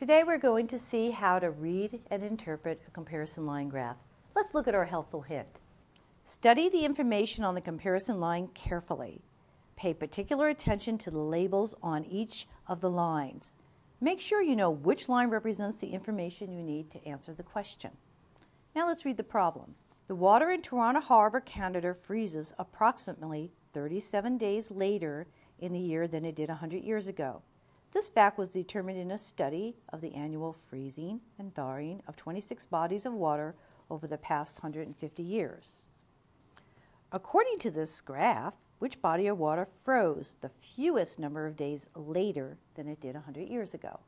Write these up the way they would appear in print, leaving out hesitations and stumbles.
Today we're going to see how to read and interpret a comparison line graph. Let's look at our helpful hint. Study the information on the comparison line carefully. Pay particular attention to the labels on each of the lines. Make sure you know which line represents the information you need to answer the question. Now let's read the problem. The water in Toronto Harbor, Canada freezes approximately 37 days later in the year than it did 100 years ago. This fact was determined in a study of the annual freezing and thawing of 26 bodies of water over the past 150 years. According to this graph, which body of water froze the fewest number of days later than it did 100 years ago?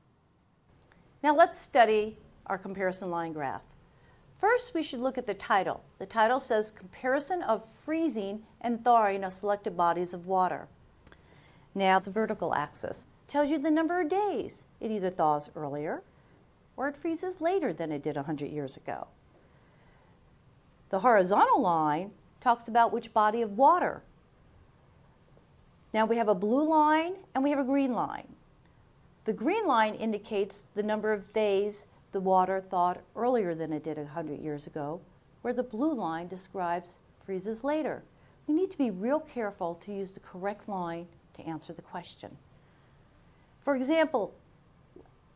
Now let's study our comparison line graph. First, we should look at the title. The title says Comparison of Freezing and Thawing of Selected Bodies of Water. Now the vertical axis tells you the number of days. It either thaws earlier or it freezes later than it did 100 years ago. The horizontal line talks about which body of water. Now we have a blue line and we have a green line. The green line indicates the number of days the water thawed earlier than it did 100 years ago, where the blue line describes freezes later. We need to be real careful to use the correct line to answer the question. For example,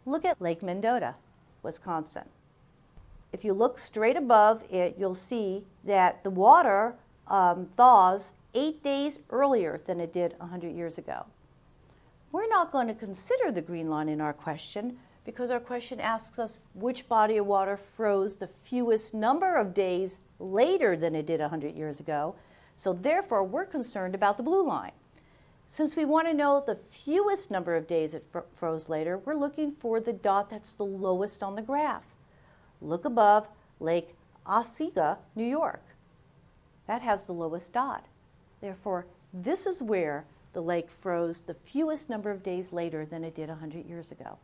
look at Lake Mendota, Wisconsin. If you look straight above it, you'll see that the water thaws 8 days earlier than it did 100 years ago. We're not going to consider the green line in our question because our question asks us which body of water froze the fewest number of days later than it did 100 years ago. So therefore, we're concerned about the blue line. Since we want to know the fewest number of days it froze later, we're looking for the dot that's the lowest on the graph. Look above Lake Oswego, New York. That has the lowest dot. Therefore, this is where the lake froze the fewest number of days later than it did 100 years ago.